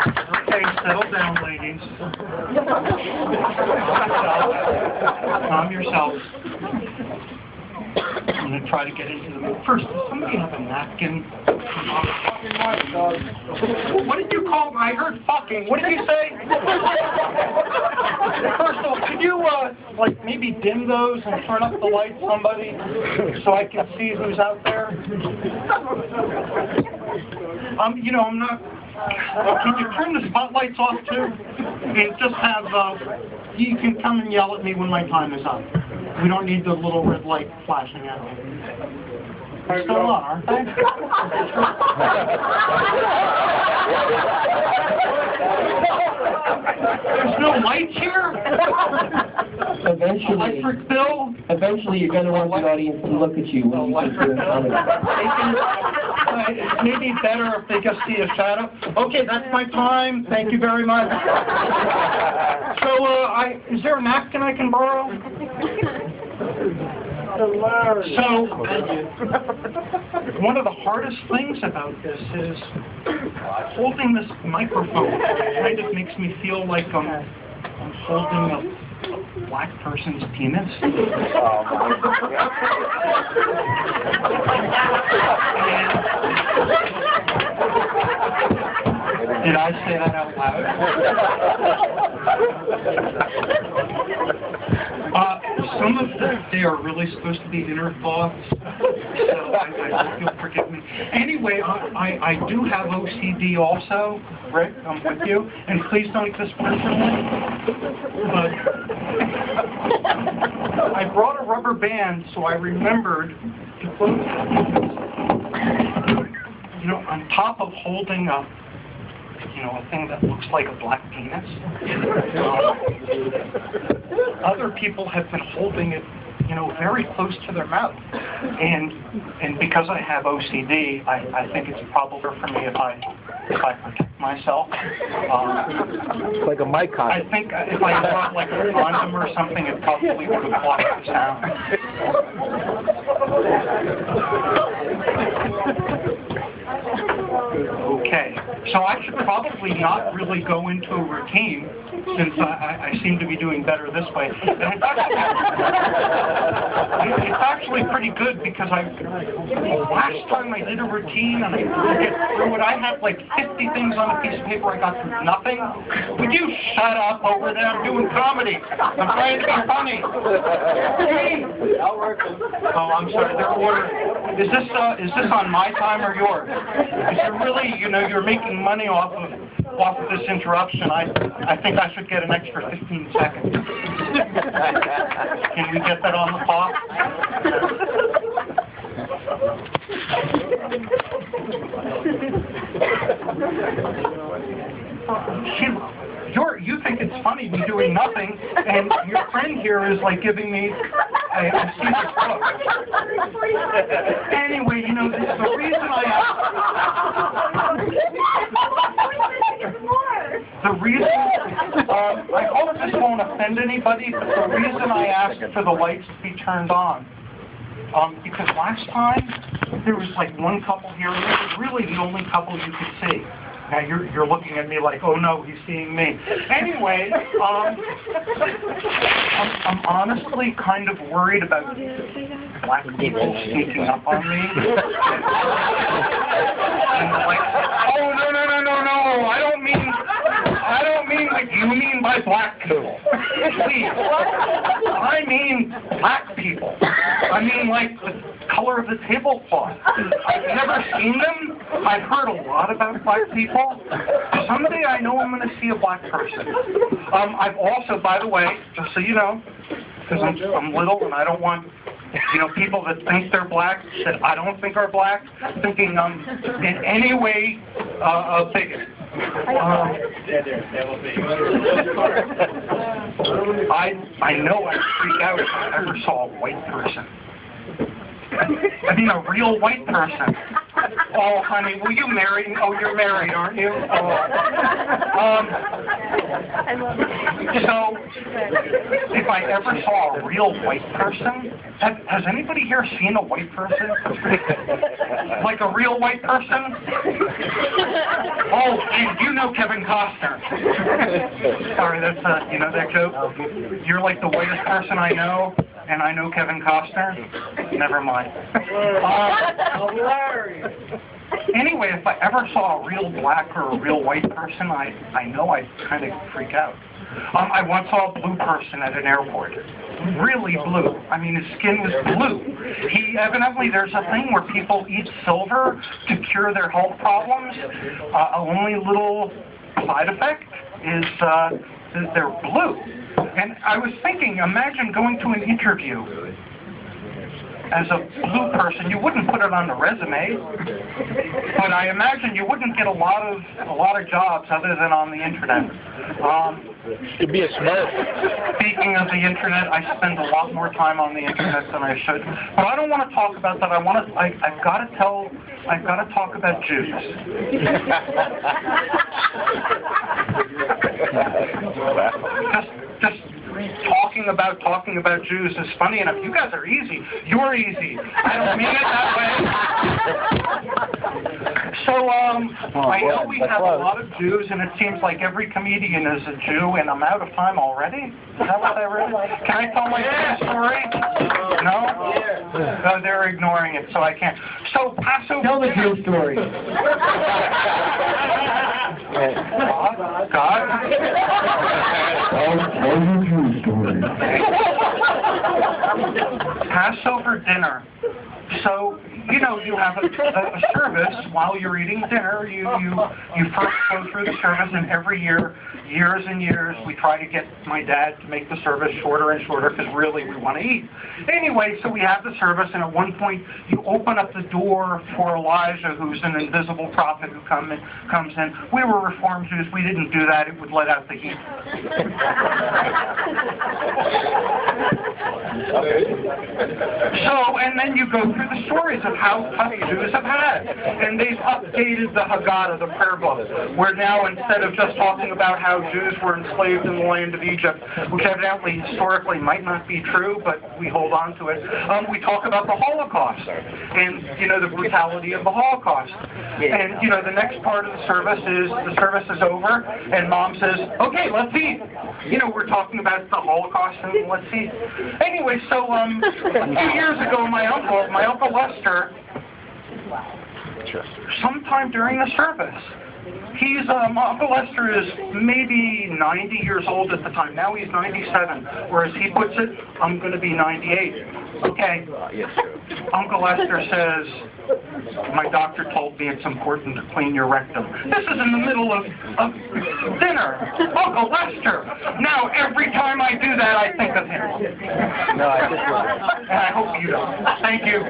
Okay, settle down, ladies. Calm yourselves. I'm going to try to get into the mood. First, does somebody have a napkin? What did you call me? I heard fucking. What did you say? First of all, could you, like, maybe dim those and turn up the lights, somebody, so I can see who's out there? You know, I'm not... Can you turn the spotlights off, too? And just have, you can come and yell at me when my time is up. We don't need the little red light flashing at me. They're still on, aren't they? There's no lights here? Electric bill? Eventually you're going to want the audience to look at you when you keep doing comedy. It's maybe better if they just see a shadow. Okay, that's my time. Thank you very much. So, is there a napkin I can borrow? So, one of the hardest things about this is holding this microphone. It kind of makes me feel like I'm holding a black person's penis. Did I say that out loud? Some of they are really supposed to be inner thoughts, so I hope you'll forgive me. Anyway, I do have OCD also, Rick, I'm with you, and please don't take this personally, but I brought a rubber band so I remembered to put, you know, on top of holding a thing that looks like a black penis. Other people have been holding it, very close to their mouth. And because I have OCD, I think it's probably for me if I protect myself. It's like a mic condom. I think if I brought like a condom or something, it probably would have blocked the sound. Okay, so I should probably not really go into a routine since I seem to be doing better this way. And it's actually pretty good because last time I did a routine and I couldn't get through it, I had like 50 things on a piece of paper, I got through nothing. Would you shut up over there? I'm doing comedy. I'm trying to be funny. Oh, I'm sorry. Is this on my time or yours? If you're really, you're making money off of this interruption, I think I should get an extra 15 seconds. Can we get that on the clock? You think it's funny me doing nothing, and your friend here is like giving me a secret book. Anyway, the reason I hope this won't offend anybody, but the reason I asked for the lights to be turned on, because last time there was like one couple here, and it was really the only couple you could see. Now you're looking at me like, oh no, he's seeing me. Anyway, I'm honestly kind of worried about black people sneaking up on me. And like, oh no, I don't mean what you mean by black people. Please. I mean black people. I mean like the color of the tablecloth. I've never seen them. I've heard a lot about black people. Someday I know I'm going to see a black person. I've also, by the way, just so you know, because I'm little and I don't want, people that think they're black, that I don't think are black, thinking in any way a bigot. I know I'd freak out if I ever saw a white person. I mean, a real white person. Oh, honey, will you marry me? Oh, you're married, aren't you? So, if I ever saw a real white person, has anybody here seen a white person? Like a real white person? Oh, and you you know Kevin Costner? Sorry, that's you know that joke? You're like the whitest person I know, and I know Kevin Costner? Never mind. Anyway, if I ever saw a real black or a real white person, I know I'd kind of freak out. I once saw a blue person at an airport. Really blue. I mean, his skin was blue. Evidently, there's a thing where people eat silver to cure their health problems. Only little side effect is they're blue. And I was thinking, imagine going to an interview as a blue person. You wouldn't put it on the resume, but I imagine you wouldn't get a lot of jobs other than on the internet. To be a smurf. Speaking of the internet, I spend a lot more time on the internet than I should. But I don't want to talk about that. I've got to talk about Jews. just talking about Jews is funny enough. You guys are easy. You're easy. I don't mean it that way. So, I know we have a lot of Jews, and it seems like every comedian is a Jew, and I'm out of time already? Is that what I read? Can I tell my story? No? No, they're ignoring it, so I can't. So, Passover... Tell the Jew story. God? Passover dinner. So, you know, you have a service while you're eating dinner. You first go through the service, and every year, years and years, we try to get my dad to make the service shorter and shorter because really we want to eat. Anyway, so we have the service, and at one point you open up the door for Elijah, who's an invisible prophet who comes in. We were Reformed Jews. We didn't do that. It would let out the heat. So, and then you go through the stories of how tough Jews have had. And they've updated the Haggadah, the prayer book, where now instead of just talking about how Jews were enslaved in the land of Egypt, which evidently historically might not be true, but we hold on to it, we talk about the Holocaust and, you know, the brutality of the Holocaust. And, you know, the next part of the service is over, and Mom says, okay, let's eat. You know, we're talking about the Holocaust, and let's eat. Anyway, so a few years ago, my Uncle Lester, sometime during the service, Uncle Lester is maybe 90 years old at the time. Now he's 97, or as he puts it, I'm going to be 98. Okay. Uncle Lester says, my doctor told me it's important to clean your rectum. This is in the middle of dinner. Uncle Lester. Now, every time I do that, I think of him. No, I just... And I hope you don't. Thank you.